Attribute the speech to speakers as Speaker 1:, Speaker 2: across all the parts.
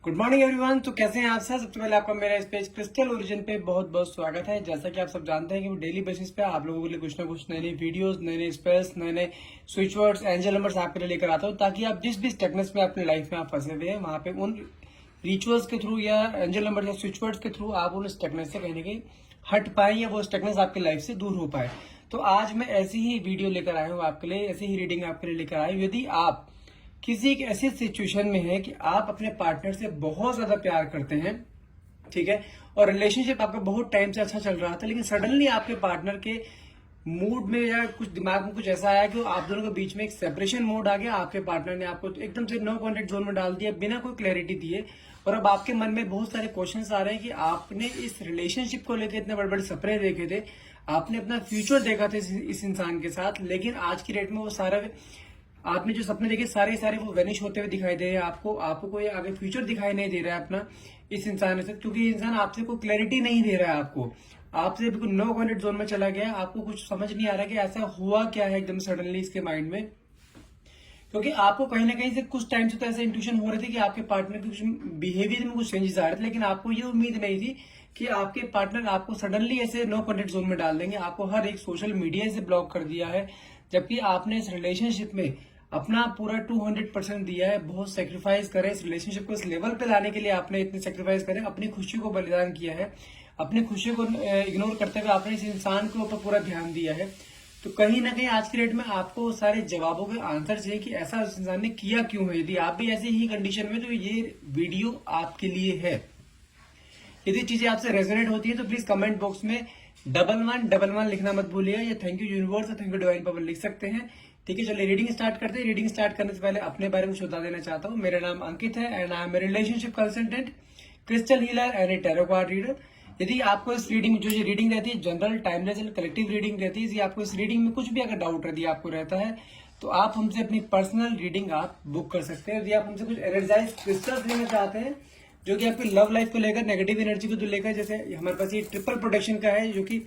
Speaker 1: Good morning everyone. तो कैसे हैं आप सब? सबसे पहले आपका मेरा इस पेज क्रिस्टल ओरिजिन पे बहुत बहुत स्वागत है। जैसा कि आप सब जानते हैं कि डेली बेसिस पे आप लोगों के लिए कुछ ना कुछ नई नई वीडियोस, नए नए स्पेल्स, नए नए स्विच वर्ड्स, एंजल नंबर्स आपके लिए लेकर आता हूँ, ताकि आप जिस भी स्टेकनेस में अपनी लाइफ में आप फंसे हुए हैं वहां पे उन रिचुअल्स के थ्रू या एंजल नंबर या स्विच वर्ड्स के थ्रू आप उन स्टेकनेस से कहीं ना कहीं हट पाए या वो स्टेकनेस आपकी लाइफ से दूर हो पाए। तो आज मैं ऐसी ही वीडियो लेकर आया हूँ आपके लिए, ऐसी ही रीडिंग आपके लिए लेकर आया हूँ। यदि आप किसी एक ऐसी सिचुएशन में है कि आप अपने पार्टनर से बहुत ज्यादा प्यार करते हैं, ठीक है, और रिलेशनशिप आपका बहुत टाइम से अच्छा चल रहा था, लेकिन सडनली आपके पार्टनर के मूड में या कुछ दिमाग में कुछ ऐसा आया कि आप दोनों के बीच में एक सेपरेशन मोड आ गया। आपके पार्टनर ने आपको एकदम से नो कॉन्टेक्ट जोन में डाल दिया बिना कोई क्लैरिटी दिए, और अब आपके मन में बहुत सारे क्वेश्चंस आ रहे हैं कि आपने इस रिलेशनशिप को लेकर इतने बड़े बड़े सपने देखे थे, आपने अपना फ्यूचर देखा था इस इंसान के साथ, लेकिन आज की डेट में वो सारा आपने जो सपने देखे सारे सारे वो वेनिश होते हुए दिखाई दे रहे हैं। आपको कोई आगे फ्यूचर दिखाई नहीं दे रहा है अपना इस इंसान से, क्योंकि इंसान आपसे कोई क्लैरिटी नहीं दे रहा है। आपसे बिल्कुल नो कॉन्टेक्ट जोन में चला गया। आपको कुछ समझ नहीं आ रहा कि ऐसा हुआ क्या है एकदम सडनली इसके माइंड में, क्योंकि आपको कहीं ना कहीं से कुछ टाइम से तो ऐसा इंट्यूशन हो रहे थे कि आपके पार्टनर के कुछ बिहेवियर में कुछ चेंजेस आ रहे थे, लेकिन आपको ये उम्मीद नहीं थी कि आपके पार्टनर आपको सडनली ऐसे नो कॉन्टेक्ट जोन में डाल देंगे। आपको हर एक सोशल मीडिया से ब्लॉक कर दिया है, जबकि आपने इस रिलेशनशिप में अपना पूरा 200% दिया है, बहुत सेक्रीफाइस करे इस रिलेशनशिप को इस लेवल पे लाने के लिए। आपने इतने सेक्रीफाइस करे, अपनी खुशी को बलिदान किया है, अपनी खुशी को इग्नोर करते हुए आपने इस इंसान के ऊपर पूरा ध्यान दिया है। तो कहीं ना कहीं आज की डेट में आपको सारे जवाबों के आंसर चाहिए कि ऐसा उस इंसान ने किया क्यों है। यदि आप भी ऐसी ही कंडीशन में, तो ये वीडियो आपके लिए है। यदि चीजें आपसे रेजोनेट होती है तो प्लीज कमेंट बॉक्स में 1111 लिखना मत भूलिए, या थैंक यू यूनिवर्स और थैंक यू डिवाइन पावर लिख सकते हैं। ठीक है, चलिए रीडिंग स्टार्ट करते हैं। रीडिंग स्टार्ट करने से पहले अपने बारे में कुछ बता देना चाहता हूँ। मेरा नाम अंकित है and I am a relationship consultant, crystal healer and a tarot card reader. यदि आपको इस रीडिंग जो ये रीडिंग रहती है general, timeless and collective reading रहती है, यदि आपको इस रीडिंग में कुछ भी अगर डाउट यदि आपको रहता है तो आप हमसे अपनी पर्सनल रीडिंग आप बुक कर सकते हैं। यदि आप हमसे कुछ एनर्जाइज क्रिस्टल्स लेना चाहते हैं जो कि आपकी लव लाइफ को लेकर, नेगेटिव एनर्जी को लेकर, जैसे हमारे पास ये ट्रिपल प्रोटेक्शन का है जो कि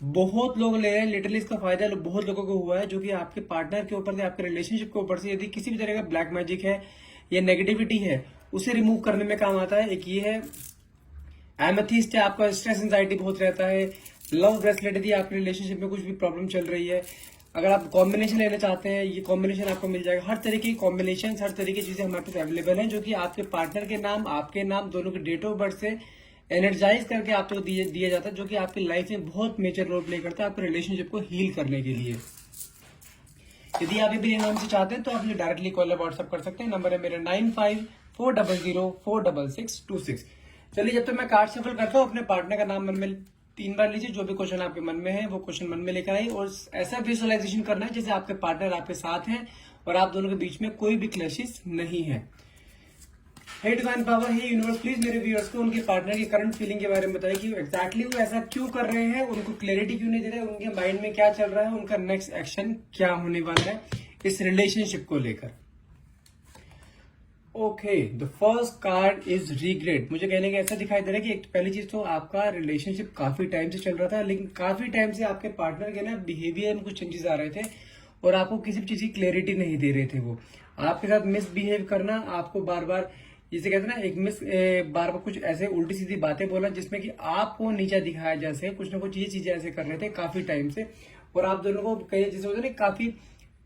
Speaker 1: बहुत लोग ले रहे हैं, लिटरली इसका फायदा बहुत लोगों को हुआ है, जो कि आपके पार्टनर के ऊपर से, आपके रिलेशनशिप के ऊपर से यदि किसी भी तरह का ब्लैक मैजिक है या नेगेटिविटी है उसे रिमूव करने में काम आता है। एक ये है एमेथिस्ट है, आपका स्ट्रेस एंजाइटी बहुत रहता है। लव ब्रेसलेट, यदि आपके रिलेशनशिप में कुछ भी प्रॉब्लम चल रही है, अगर आप कॉम्बिनेशन लेना चाहते हैं ये कॉम्बिनेशन आपको मिल जाएगा। हर तरीके की कॉम्बिनेशन, हर तरीके की चीजें हमारे पास अवेलेबल हैं, जो कि आपके पार्टनर के नाम, आपके नाम, दोनों के डेट ऑफ बर्थ से एनर्जाइज करके आपको दिया जाता है, जो कि आपकी लाइफ में बहुत मेजर रोल प्ले करता है आपके रिलेशनशिप को हील करने के लिए। यदि आप भी नाम से चाहते हैं तो आप मुझे डायरेक्टली कॉल या व्हाट्सअप कर सकते हैं। नंबर है मेरा 9540046626। चलिए, जब तक मैं कार्ड सफल करता हूँ, अपने पार्टनर का नाम मन में 3 बार लीजिए। जो भी क्वेश्चन आपके मन में है वो क्वेश्चन मन में लेकर आइए, और ऐसा विजुअलाइजेशन करना है जैसे आपके पार्टनर आपके साथ हैं और आप दोनों के बीच में कोई भी क्लैशेस नहीं है। हे डिवाइन पावर, हे यूनिवर्स, प्लीज मेरे व्यूअर्स को उनके पार्टनर की करंट फीलिंग के बारे में बताइए कि एग्जैक्टली वो ऐसा क्यों कर रहे हैं, उनको क्लैरिटी क्यों नहीं दे रहे, उनके माइंड में क्या चल रहा है, उनका नेक्स्ट एक्शन क्या होने वाला है इस रिलेशनशिप को लेकर। Okay, the first card is regret. मुझे कहने का ऐसा दिखाई दे रहा है कि एक पहली चीज तो आपका रिलेशनशिप काफी टाइम से चल रहा था, लेकिन काफी टाइम से आपके पार्टनर के ना बिहेवियर में कुछ चेंजेस आ रहे थे और आपको किसी भी चीज की क्लैरिटी नहीं दे रहे थे। वो आपके साथ मिसबिहेव करना, आपको बार बार, जिसे कहते हैं ना, बार बार कुछ ऐसे उल्टी सीधी बातें बोलना जिसमें कि आपको नीचा दिखाया, जैसे कुछ ना कुछ ये चीजें ऐसे कर रहे थे काफी टाइम से। और आप दोनों को कहीं जैसे होता है ना, काफी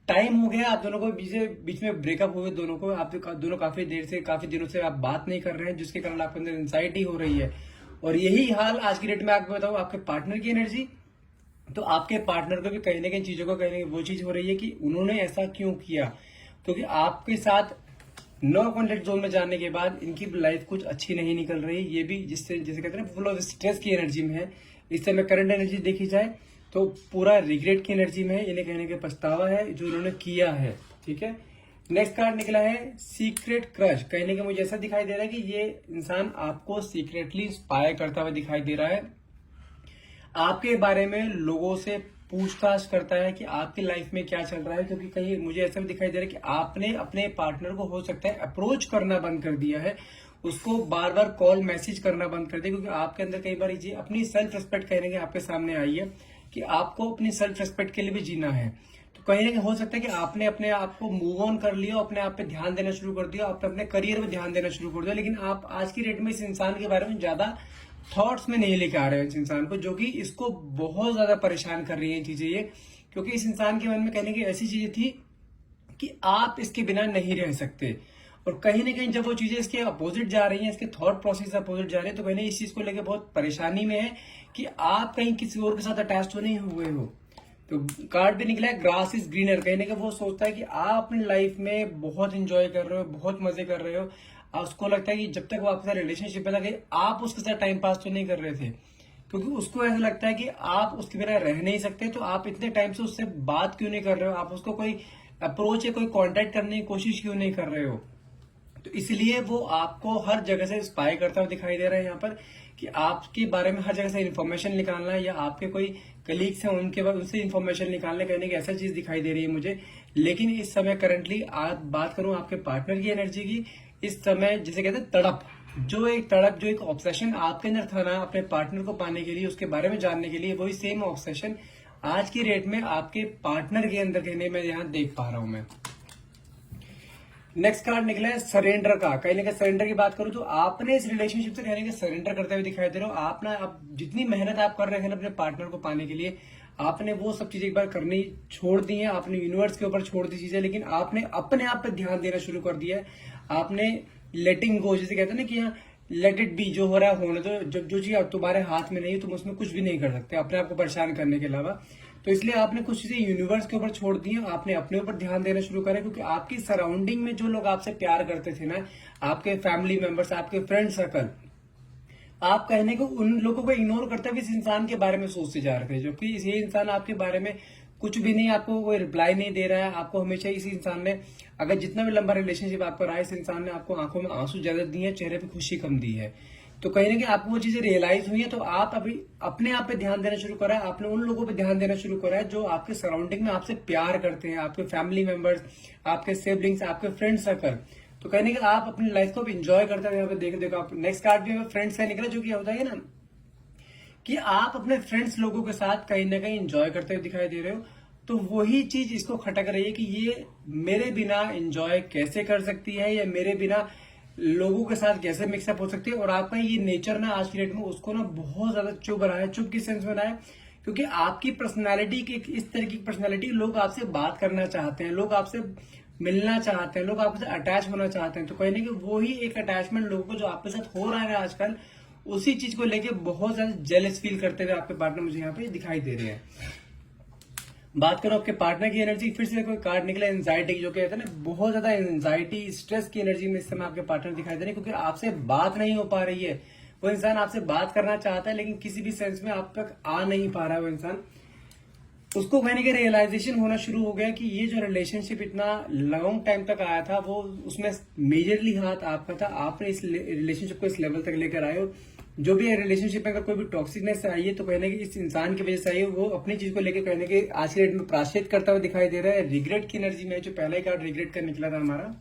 Speaker 1: टाइम हो गया आप दोनों को, बीच में ब्रेकअप हुए दोनों को, आप दोनों काफी देर से, काफी दिनों से आप बात नहीं कर रहे हैं, जिसके कारण आपके अंदर एंजाइटी हो रही है। और यही हाल आज की डेट में आपको बताऊं, आपके पार्टनर की एनर्जी, तो आपके पार्टनर को भी कहीं ना कहीं चीजों को, कहीं ना कहीं वो चीज हो रही है कि उन्होंने ऐसा क्यों किया, क्योंकि आपके साथ नो कॉन्टेक्ट जोन में जाने के बाद इनकी लाइफ कुछ अच्छी नहीं निकल रही। ये भी जिससे, जैसे कहते हैं, फुल ऑफ स्ट्रेस की एनर्जी में है। इस समय करंट एनर्जी देखी जाए तो पूरा रिग्रेट की एनर्जी में है। इन्हें कहने के पछतावा है जो इन्होंने किया है। ठीक है, नेक्स्ट कार्ड निकला है सीक्रेट क्रश। कहने के मुझे ऐसा दिखाई दे रहा है कि ये इंसान आपको सीक्रेटली स्पाई करता हुआ दिखाई दे रहा है, आपके बारे में लोगों से पूछताछ करता है कि आपकी लाइफ में क्या चल रहा है। क्योंकि कहीं मुझे ऐसा भी दिखाई दे रहा है कि आपने अपने पार्टनर को हो सकता है अप्रोच करना बंद कर दिया है, उसको बार बार कॉल मैसेज करना बंद कर दिया, क्योंकि आपके अंदर कई बार ये अपनी सेल्फ रिस्पेक्ट कहने के आपके सामने आई है कि आपको अपनी सेल्फ रिस्पेक्ट के लिए भी जीना है। तो तो कहीं ना कहीं हो सकता है कि आपने अपने आप को मूव ऑन कर लिया, अपने आप पे ध्यान देना शुरू कर दिया, आपने अपने करियर में ध्यान देना शुरू कर दिया, लेकिन आप आज की डेट में इस इंसान के बारे में ज्यादा थॉट्स में नहीं लेके आ रहे हो इस इंसान को, जो कि इसको बहुत ज्यादा परेशान कर रही है चीजें ये। क्योंकि इस इंसान के मन में कहने की ऐसी चीजें थी कि आप इसके बिना नहीं रह सकते, और कहीं ना कहीं जब वो चीजें इसके अपोजिट जा रही हैं, इसके थॉट प्रोसेस अपोजिट जा रहे हैं, तो कहीं इस चीज को लेकर बहुत परेशानी में है कि आप कहीं किसी और के साथ अटैच तो नहीं हुए हो। तो कार्ड भी निकला है ग्रास इज ग्रीनर, कहीं ना कहीं वो सोचता है कि आप अपनी लाइफ में बहुत इंजॉय कर रहे हो, बहुत मजे कर रहे हो। उसको लगता है कि जब तक वो आपके साथ रिलेशनशिप में लगे, आप उसके साथ टाइम पास तो नहीं कर रहे थे, क्योंकि उसको ऐसा लगता है कि आप उसके बिना रह नहीं सकते, तो आप इतने टाइम से उससे बात क्यों नहीं कर रहे हो, आप उसको कोई अप्रोच या कोई कांटेक्ट करने की कोशिश क्यों नहीं कर रहे हो। तो इसलिए वो आपको हर जगह से स्पाई करता हुआ दिखाई दे रहा है यहाँ पर, कि आपके बारे में हर जगह से इन्फॉर्मेशन निकालना, या आपके कोई कलीग्स हैं उनके बाद उनसे इन्फॉर्मेशन निकालने कहने की ऐसा चीज दिखाई दे रही है मुझे। लेकिन इस समय करंटली आज बात करूं आपके पार्टनर की एनर्जी की, इस समय जिसे कहते हैं तड़प, जो एक ऑब्सेशन आपके अंदर था ना अपने पार्टनर को पाने के लिए, उसके बारे में जानने के लिए, वही सेम ऑब्सेशन आज की डेट में आपके पार्टनर के अंदर कहने में यहाँ देख पा रहा हूं मैं। नेक्स्ट कार्ड निकला है सरेंडर का। कहीं ना कहीं सरेंडर की बात करूं तो आपने इस रिलेशनशिप से कहने के सरेंडर करते हुए दिखाई दे रहे हो। आप ना अब जितनी मेहनत आप कर रहे थे ना अपने पार्टनर को पाने के लिए, आपने वो सब चीजें एक बार करनी छोड़ दी है, आपने यूनिवर्स के ऊपर छोड़ दी चीजें, लेकिन आपने अपने आप पे ध्यान देना शुरू कर दिया है। आपने लेटिंग गो, जैसे कहते हैं ना कि यहाँ लेट इट बी, जो हो रहा है होने दो, जब जो चीज तुम्हारे हाथ में नहीं है तुम उसमें कुछ भी नहीं कर सकते अपने आप को परेशान करने के अलावा। तो इसलिए आपने कुछ चीजें यूनिवर्स के ऊपर छोड़ दी है, आपने अपने ऊपर ध्यान देना शुरू करा, क्योंकि आपकी सराउंडिंग में जो लोग आपसे प्यार करते थे ना, आपके फैमिली मेंबर्स, आपके फ्रेंड सर्कल, आप कहने को उन लोगों को इग्नोर करते हुए इस इंसान के बारे में सोचते जा रहे थे, जो कि ये इंसान आपके बारे में कुछ भी नहीं, आपको कोई रिप्लाई नहीं दे रहा है। आपको हमेशा इस इंसान ने, अगर जितना भी लंबा रिलेशनशिप आपका रहा है, इस इंसान ने आपको आंखों में आंसू ज्यादा दिए हैं, चेहरे पे खुशी कम दी है। तो कहीं ना कहीं आपको वो चीजें रियलाइज हुई है, तो आप अभी अपने आप पे ध्यान देना शुरू करा है, आपने उन लोगों पे ध्यान देना शुरू करा है जो आपके सराउंडिंग में आपसे प्यार करते हैं, आपके फैमिली मेंबर्स, आपके सिबलिंग्स, आपके फ्रेंड सर्कल। तो कहने का आप अपनी लाइफ को एंजॉय करते हुए यहाँ पे देखो आप नेक्स्ट कार्ड भी फ्रेंड्स का निकला, जो कि होता है ना कि आप अपने फ्रेंड्स लोगों के साथ कहीं ना कहीं एंजॉय करते हुए दिखाई दे रहे हो। तो वही चीज इसको खटक रही है कि ये मेरे बिना एंजॉय कैसे कर सकती है, या मेरे बिना लोगों के साथ कैसे मिक्सअप हो सकती है। और आपका ये नेचर ना आज की डेट में उसको ना बहुत ज्यादा चुभ रहा है। चुभ किस सेंस में रहा है, क्योंकि आपकी पर्सनालिटी की इस तरह की पर्सनालिटी, लोग आपसे बात करना चाहते हैं, लोग आपसे मिलना चाहते हैं, लोग आपसे अटैच होना चाहते हैं। तो कहीं ना कहीं वही एक अटैचमेंट लोगों को जो आपके साथ हो रहा है आजकल, उसी चीज को लेके बहुत ज्यादा जेलस फील करते हुए आपके पार्टनर मुझे यहाँ पे दिखाई दे रहे हैं। बात करो आपके पार्टनर की एनर्जी, फिर से कोई कार्ड निकला एंजाइटी, जो कहते हैं ना बहुत ज्यादा एंजाइटी स्ट्रेस की एनर्जी में इस समय आपके पार्टनर दिखाई दे रहे हैं, क्योंकि आपसे बात नहीं हो पा रही है। वो इंसान आपसे बात करना चाहता है, लेकिन किसी भी सेंस में आप तक आ नहीं पा रहा है वो इंसान। उसको कहने के रियलाइजेशन होना शुरू हो गया कि ये जो रिलेशनशिप इतना लॉन्ग टाइम तक आया था, वो उसमें मेजरली हाथ आपका था। आपने इस रिलेशनशिप को इस लेवल तक लेकर आए हो। जो भी रिलेशनशिप में अगर कोई भी टॉक्सिकनेस आई है, तो कहने की इस इंसान की वजह से आई है। वो अपनी चीज को लेकर कहने के आज के डेट में प्राश्चित करता हुआ दिखाई दे रहा है। रिग्रेट की एनर्जी में, जो पहला ही कार्ड रिग्रेट का निकला था हमारा,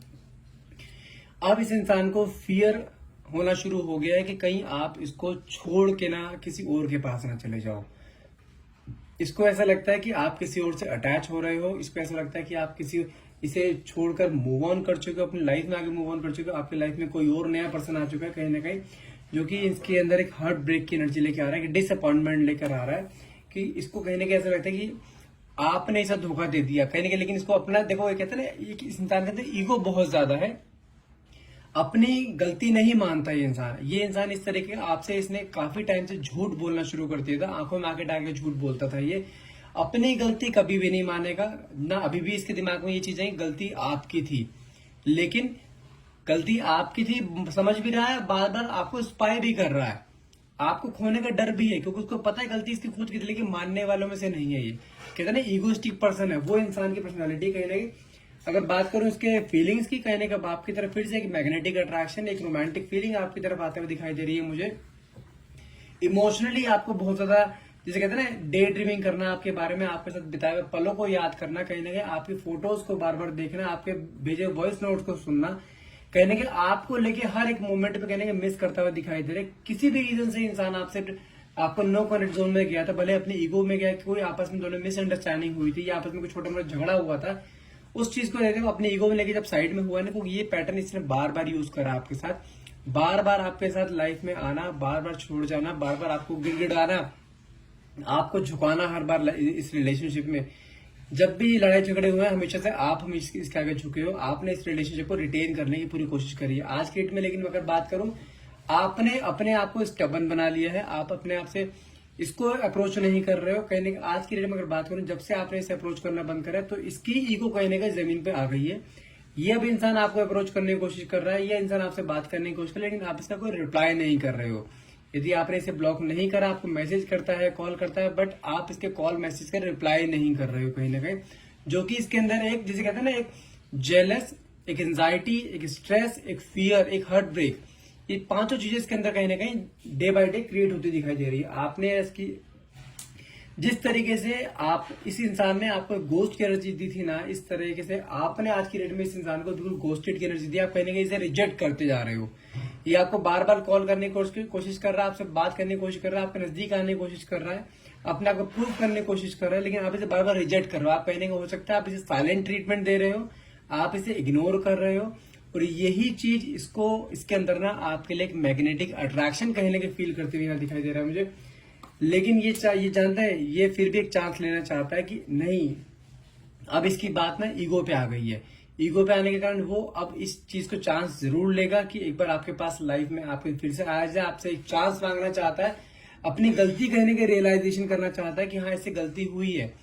Speaker 1: अब इस इंसान को फियर होना शुरू हो गया है कि कहीं आप इसको छोड़ के ना किसी और के पास ना चले जाओ। इसको ऐसा लगता है कि आप किसी और से अटैच हो रहे हो। इसको ऐसा लगता है कि आप इसे छोड़कर मूव ऑन कर चुके हो, अपनी लाइफ में आगे मूव ऑन कर चुके हो। आपकी लाइफ में कोई और नया पर्सन आ चुका है कहीं ना कहीं, जो कि इसके अंदर एक हार्ट ब्रेक की एनर्जी लेकर आ रहा है, कि डिसअपॉइंटमेंट लेकर आ रहा है, कि इसको कहीं ना कहीं ऐसा लगता है कि आपने इसे धोखा दे दिया कहीं ना कहीं। लेकिन इसको अपना देखो, ये कहते हैं ना, इस इंसान के अंदर ईगो बहुत ज्यादा है, अपनी गलती नहीं मानता ये इंसान इस तरीके आपसे, इसने काफी टाइम से झूठ बोलना शुरू कर दिया था, आंखों में आंखें डाल के झूठ बोलता था। ये अपनी गलती कभी भी नहीं मानेगा ना, अभी भी इसके दिमाग में ये चीजें गलती आपकी थी, लेकिन गलती आपकी थी समझ भी रहा है, बार बार आपको स्पाई भी कर रहा है, आपको खोने का डर भी है, क्योंकि उसको पता है गलती इसकी खुद की थी, लेकिन मानने वालों में से नहीं है। ये कहते हैं ना ईगोइस्टिक पर्सन है वो इंसान की पर्सनालिटी कहीं ना कहीं। अगर बात करूं इसके फीलिंग्स की, कहने का बाप की तरफ फिर से एक मैग्नेटिक अट्रैक्शन, एक रोमांटिक फीलिंग आपकी तरफ आते हुए दिखाई दे रही है मुझे। इमोशनली आपको बहुत ज्यादा, जैसे कहते हैं ना, डे ड्रीमिंग करना, आपके बारे में, आपके साथ बिताए हुए पलों को याद करना, कहीं ना कहीं आपकी फोटोज को बार बार देखना, आपके भेजे वॉइस नोट्स को सुनना, कहने के आपको लेके हर एक मोमेंट पे कहने के मिस करता हुआ दिखाई दे रहा है। किसी भी रीजन से इंसान आपसे आपको नो कनेक्ट जोन में गया था, भले अपनी ईगो में गया, कोई आपस में दोनों मिसअंडरस्टैंडिंग हुई थी या आपस में कोई छोटा मोटा झगड़ा हुआ था, उस चीज को लेकर वो अपने ईगो में लेके जब साइड में हुआ ना, तो ये पैटर्न इसने बार बार यूज करा आपके साथ, बार बार आपके साथ लाइफ में आना, बार बार छोड़ जाना, बार बार आपको गिड़गिड़ाना, आपको झुकाना हर बार इस रिलेशनशिप में। जब भी लड़ाई झगड़े हुए हैं हमेशा से आप हम इसके आगे झुके हो, आपने इस रिलेशनशिप को रिटेन करने की पूरी कोशिश करी है। आज के डेट में लेकिन अगर बात करूं, आपने अपने आप को स्टबन बना लिया है, आप अपने आप से इसको अप्रोच नहीं कर रहे हो। कहीं ना आज की डेट में अगर बात करूं, जब से आपने इसे अप्रोच करना बंद करा तो इसकी ईगो कहीं ना कहीं जमीन पे आ गई है। ये अब इंसान आपको अप्रोच करने की कोशिश कर रहा है, ये इंसान आपसे बात करने की कोशिश कर रहा है, लेकिन आप इसका कोई रिप्लाई नहीं कर रहे हो। यदि आपने इसे ब्लॉक नहीं करा, आपको मैसेज करता है, कॉल करता है, बट आप इसके कॉल मैसेज का रिप्लाई नहीं कर रहे हो कहीं ना कहीं, जो कि इसके अंदर एक, जिसे कहते हैं ना, एक जेलस, एक एंजाइटी, एक स्ट्रेस, एक फियर, एक हार्ट ब्रेक, ये पांचों चीजें इसके अंदर कहीं ना कहीं डे बाय डे क्रिएट होती दिखाई दे रही है। आपने इसकी जिस तरीके से आप इस इंसान ने आपको गोस्ट की एनर्जी दी थी ना, इस तरीके से आपने आज की डेट में इस इंसान को बिल्कुल गोस्टेड की एनर्जी दी। आप कहीं ना कहीं इसे रिजेक्ट करते जा रहे हो। ये आपको बार बार कॉल करने की कोशिश कर रहा है, आपसे बात करने की कोशिश कर रहा है, आपके नजदीक आने की कोशिश कर रहा है, अपने आप को प्रूव करने की कोशिश कर रहा है, लेकिन आप इसे बार बार रिजेक्ट कर रहे हो। आप कहने का हो सकता है आप इसे साइलेंट ट्रीटमेंट दे रहे हो, आप इसे इग्नोर कर रहे हो, और यही चीज इसको इसके अंदर ना आपके लिए एक मैग्नेटिक अट्रैक्शन कहीं ना कहीं फील करते हुए दिखाई दे रहा है मुझे। लेकिन ये जानता है, ये फिर भी एक चांस लेना चाहता है कि नहीं, अब इसकी बात ना ईगो पे आ गई है। ईगो पे आने के कारण वो अब इस चीज को चांस जरूर लेगा कि एक बार आपके पास लाइफ में आपके फिर से आया जाए, आपसे एक चांस मांगना चाहता है, अपनी गलती कहने के रियलाइजेशन करना चाहता है कि हाँ इससे गलती हुई है।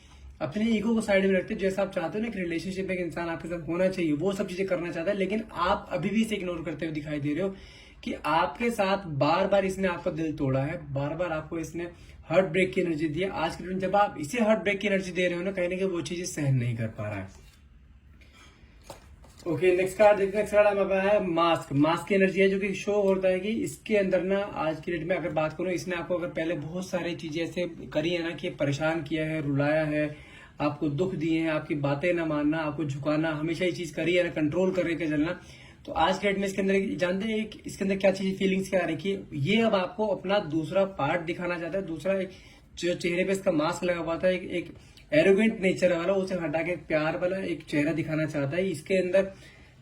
Speaker 1: अपने ईगो को साइड में रखते जैसा आप चाहते हो ना, एक रिलेशनशिप में एक इंसान आपके साथ होना चाहिए, वो सब चीजें करना चाहता है, लेकिन आप अभी भी इसे इग्नोर करते हुए दिखाई दे रहे हो कि आपके साथ बार बार इसने आपका दिल तोड़ा है, बार बार आपको इसने हार्ट ब्रेक की एनर्जी दी है। आज के दिन जब आप इसे हार्ट ब्रेक की एनर्जी दे रहे हो ना, कहीं ना कहीं वो चीजें सहन नहीं कर पा रहा है। ओके, नेक्स्ट कार्ड देखते हैं। नेक्स्ट कार्ड हमारा है मास्क। मास्क की एनर्जी है जो कि शो होता है कि इसके अंदर ना, आज की डेट में अगर बात करूं, इसने आपको अगर पहले बहुत सारी चीजें ऐसे करी है ना कि परेशान किया है, रुलाया है, आपको दुख दिए हैं, आपकी बातें ना मानना, आपको झुकाना, हमेशा ये चीज करी है ना, कंट्रोल करके चलना। तो आज के डेट में इसके अंदर जानते हैं इसके अंदर क्या चीज फीलिंग्स क्या आ रही है, ये अब आपको अपना दूसरा पार्ट दिखाना चाहता है, दूसरा जो चेहरे पे इसका मास्क लगा हुआ था, एक एरोगेंट नेचर वाला, उसे हटा के प्यार वाला एक चेहरा दिखाना चाहता है। इसके अंदर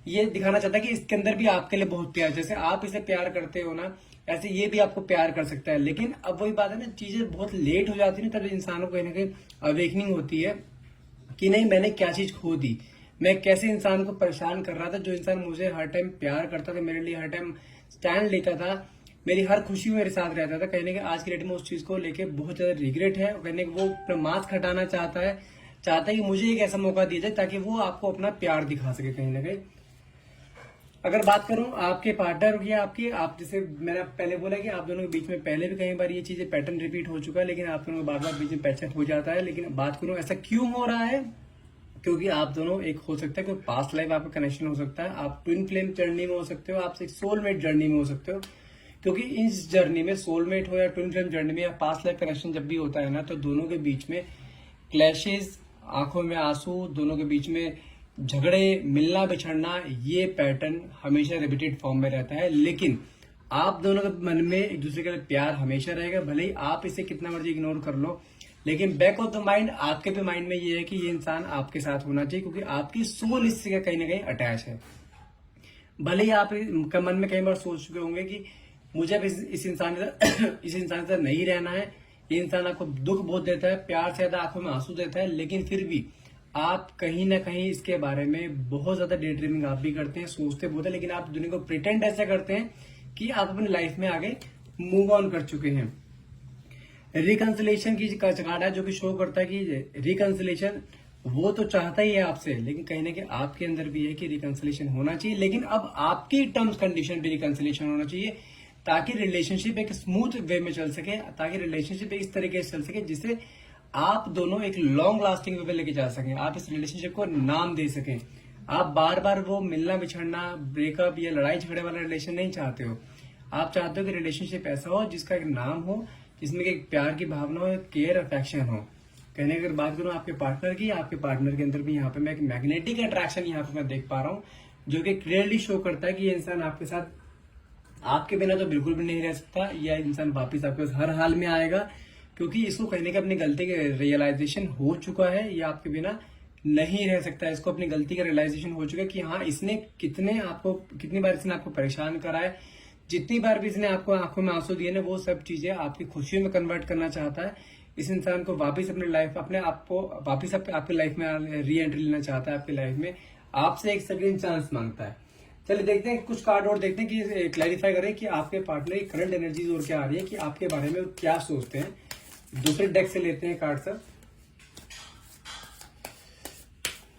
Speaker 1: ये दिखाना चाहता है कि इसके अंदर भी आपके लिए बहुत प्यार, जैसे आप इसे प्यार करते हो ना, ऐसे ये भी आपको प्यार कर सकता है। लेकिन अब वही बात है ना, चीजें बहुत लेट हो जाती है, तब इंसानों को कहीं ना कहीं अवेकनिंग होती है कि नहीं, मैंने क्या चीज खो दी, मैं कैसे इंसान को परेशान कर रहा था। जो इंसान मुझे हर टाइम प्यार करता था, मेरे लिए हर टाइम स्टैंड लेता था, मेरी हर खुशी में मेरे साथ रहता था, कहने के आज की डेट में उस चीज को लेके बहुत ज्यादा रिग्रेट है। कहने के वो अपना मास्क हटाना चाहता है कि मुझे एक ऐसा मौका दिया जाए ताकि वो आपको अपना प्यार दिखा सके कहीं ना कहीं। अगर बात करूं आपके पार्टनर की, आप जैसे मैंने पहले बोला कि आप दोनों के बीच में पहले भी कई बार ये चीजें पैटर्न रिपीट हो चुका है, लेकिन आप दोनों को बार बार बीच में पैचअप हो जाता है। लेकिन बात करूं ऐसा क्यों हो रहा है, क्योंकि आप दोनों एक हो सकता है, कोई पास्ट लाइफ आपका कनेक्शन हो सकता है, आप ट्विन फ्लेम जर्नी में हो सकते हो, आप सोलमेट जर्नी में हो सकते हो। क्योंकि इस जर्नी में सोलमेट हो या ट्विन फ्लेम जर्नी में या पास्ट लाइफ कनेक्शन जब भी होता है ना, तो दोनों के बीच में क्लैशेस, आंखों में आंसू, दोनों के बीच में झगड़े, मिलना बिछड़ना, ये पैटर्न हमेशा रिपीटेड फॉर्म में रहता है। लेकिन आप दोनों के मन में एक दूसरे के लिए प्यार हमेशा रहेगा, भले ही आप इसे कितना मर्जी इग्नोर कर लो, लेकिन बैक ऑफ द माइंड आपके भी माइंड में ये है कि ये इंसान आपके साथ होना चाहिए, क्योंकि आपकी सोल इससे कहीं ना कहीं अटैच है। भले ही आप मन में कई बार सोच चुके होंगे कि मुझे अब इस इंसान के साथ नहीं रहना है, ये इंसान आपको दुख बहुत देता है, प्यार से ज्यादा आंखों में आंसू देता है, लेकिन फिर भी आप कहीं ना कहीं इसके बारे में बहुत ज्यादा डे ड्रीमिंग आप भी करते हैं, सोचते बहुत है, लेकिन आप दुनिया को प्रिटेंड ऐसा करते हैं कि आप अपनी लाइफ में आगे मूव ऑन कर चुके हैं। रिकंसिलेशन की कार्ड है जो कि शो करता है कि रिकंसिलेशन वो तो चाहता ही है आपसे, लेकिन कहीं ना कहीं आपके अंदर भी है कि रिकंसिलेशन होना चाहिए, लेकिन अब आपकी टर्म्स कंडीशन पे रिकंसिलेशन होना चाहिए, ताकि रिलेशनशिप एक स्मूथ वे में चल सके, ताकि रिलेशनशिप इस तरीके से चल सके जिससे आप दोनों एक लॉन्ग लास्टिंग वे पे लेके जा सकें, आप इस रिलेशनशिप को नाम दे सकें। आप बार बार वो मिलना बिछड़ना, ब्रेकअप या लड़ाई झगड़े वाला रिलेशन नहीं चाहते हो। आप चाहते हो कि रिलेशनशिप ऐसा हो जिसका एक नाम हो, जिसमें एक प्यार की भावना हो, केयर अफेक्शन हो। कहने की अगर बात करूं आपके पार्टनर की, आपके पार्टनर के अंदर भी यहाँ पे मैं एक मैग्नेटिक अट्रैक्शन यहाँ पे मैं देख पा रहा हूँ, जो कि क्लियरली शो करता है कि ये इंसान आपके साथ आपके बिना तो बिल्कुल भी नहीं रह सकता। यह इंसान वापिस आपके पास हर हाल में आएगा, क्योंकि इसको कहीं ना कहीं अपनी गलती का रियलाइजेशन हो चुका है। ये आपके बिना नहीं रह सकता। इसको अपनी गलती का रियलाइजेशन हो चुका है कि हाँ, इसने कितनी बार इसने आपको परेशान करा है, जितनी बार भी इसने आपको आंखों में आंसू दिए ना, वो सब चीजें आपकी खुशियों में कन्वर्ट करना चाहता है। इस इंसान को वापिस अपने लाइफ, अपने आप को वापिस आपकी लाइफ में री एंट्री लेना चाहता है। आपकी लाइफ में आपसे एक सेकंड चांस मांगता है। चलिए देखते हैं कुछ कार्ड और देखते हैं कि क्लैरिफाई करें कि आपके पार्टनर की करंट एनर्जीज और क्या आ रही है, कि आपके बारे में क्या सोचते हैं। दूसरे डेक से लेते हैं card sir.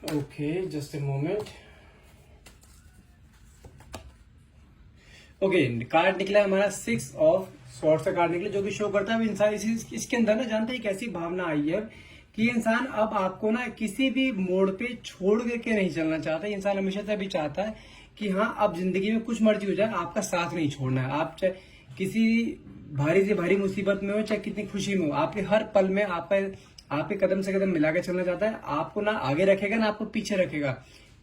Speaker 1: Okay, just a moment. Okay, card निकला हमारा 6 ऑफ स्वॉर्ड्स का कार्ड निकला, जो कि शो करता है इंसान इसके अंदर ना, जानते हैं एक ऐसी भावना आई है कि इंसान अब आपको ना किसी भी मोड़ पे छोड़ करके नहीं चलना चाहता। इंसान हमेशा से भी चाहता है कि हाँ, अब जिंदगी में कुछ मर्जी हो जाए, आपका साथ नहीं छोड़ना है। आप चाहे किसी भारी से भारी मुसीबत में हो, चाहे कितनी खुशी में हो, आपके हर पल में आपके कदम से कदम मिला के चलना चाहता है। आपको ना आगे रखेगा ना आपको पीछे रखेगा,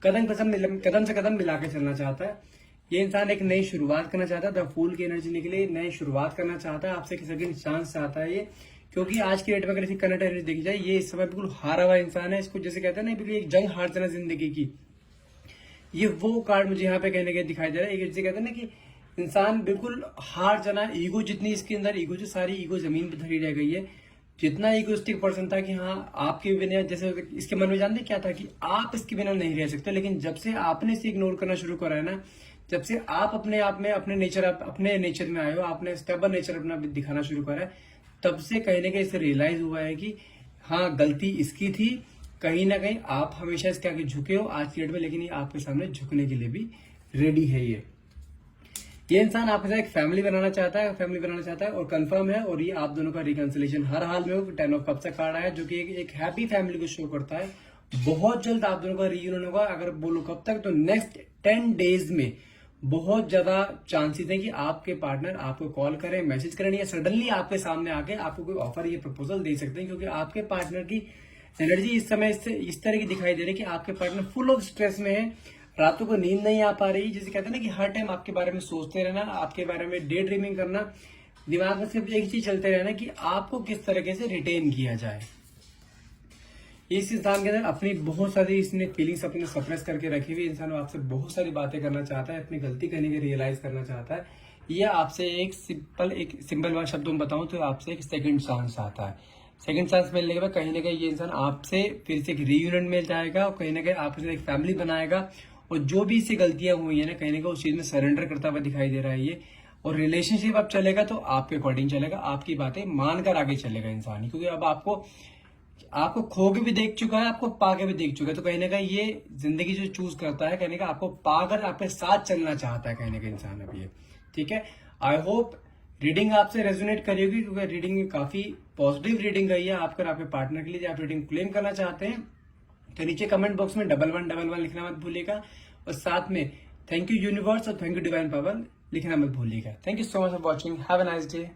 Speaker 1: कदम से कदम मिला के चलना चाहता है। ये इंसान एक नई शुरुआत करना चाहता है। द फूल की एनर्जी निकली, नई शुरुआत करना चाहता है, आपसे सेकंड चांस चाहता है ये। क्योंकि आज की डेट में अगर करंट एनर्जी देखी जाए, ये इस समय बिल्कुल हारा हुआ इंसान है। इसको जैसे कहते हैं ना, बिल्कुल एक जंग हार जाना जिंदगी की। ये वो कार्ड मुझे यहाँ पे कहने के दिखाई दे रहा है। जैसे कहते हैं ना कि इंसान बिल्कुल हार जाना, ईगो जितनी इसके अंदर ईगो, जो सारी ईगो जमीन पर धरी रह गई है। जितना ईगोइस्टिक पर्सन था कि हाँ, आपके बिना, जैसे इसके मन में जानते क्या था कि आप इसके बिना नहीं रह सकते। लेकिन जब से आपने इसे इग्नोर करना शुरू करा है ना, जब से आप अपने आप में अपने नेचर में आए हो, आपने स्टेबल नेचर अपना दिखाना शुरू करा है, तब से कहीं ना कहीं इसे रियलाइज हुआ है कि हाँ, गलती इसकी थी। कहीं ना कहीं आप हमेशा इसके आगे झुके हो आज की डेट में, लेकिन ये आपके सामने झुकने के लिए भी रेडी है। ये इंसान आपके साथ एक फैमिली बनाना चाहता है और कंफर्म है। और ये आप दोनों का रिकंसिलेशन हर हाल में हो। 10 ऑफ कप्स का कार्ड आया, जो कि एक हैप्पी फैमिली को शो करता है। बहुत जल्द आप दोनों का रीयूनियन होगा। अगर बोलो कब तक, तो नेक्स्ट 10 डेज में बहुत ज्यादा चांसेस है कि आपके पार्टनर आपको कॉल करें, मैसेज करें, या सडनली आपके सामने आके आपको कोई ऑफर या प्रपोजल दे सकते हैं। क्योंकि आपके पार्टनर की एनर्जी इस समय इस तरह की दिखाई दे रही है कि आपके पार्टनर फुल ऑफ स्ट्रेस में है, रातों को नींद नहीं आ पा रही। जिसे कहते हैं ना कि हर टाइम आपके बारे में सोचते रहना, आपके बारे में डे ड्रीमिंग करना, दिमाग में सिर्फ एक चीज चलते रहना कि आपको किस तरीके से रिटेन किया जाए। इस इंसान के अंदर अपनी बहुत सारी इसने फीलिंग्स अपने सप्रेस करके रखी हुई। इंसान आपसे बहुत सारी बातें करना चाहता है, अपनी गलती करने की रियलाइज करना चाहता है। यह आपसे एक सिंपल शब्दों में बताऊं तो आपसे एक सेकंड चांस आता है। सेकंड चांस मिलने के बाद कहीं ना कहीं ये इंसान आपसे फिर से एक रीयूनियन में जाएगा और कहीं ना कहीं आपसे एक फैमिली बनाएगा। और जो भी इससे गलतियां हुई है ना, कहीं ना कहीं उस चीज में सरेंडर करता हुआ दिखाई दे रहा है ये। और रिलेशनशिप अब चलेगा तो आपके अकॉर्डिंग चलेगा, आपकी बातें मानकर आगे चलेगा इंसान। क्योंकि अब आपको खो के भी देख चुका है, आपको पा के भी देख चुका है। तो कहीं ना कहीं ये जिंदगी जो चूज करता है, कहने का आपको पाकर आपके साथ चलना चाहता है कहीं ना कहीं इंसान अभी ये। ठीक है, आई होप रीडिंग आपसे रेजोनेट करेगी, क्योंकि रीडिंग काफी पॉजिटिव रीडिंग रही है आपका आपके पार्टनर के लिए। आप रीडिंग क्लेम करना चाहते हैं तो नीचे कमेंट बॉक्स में 1111 लिखना मत भूलिएगा। और साथ में थैंक यू यूनिवर्स और थैंक यू डिवाइन पावर लिखना मत भूलिएगा। Thank you so much for watching. Have a nice day.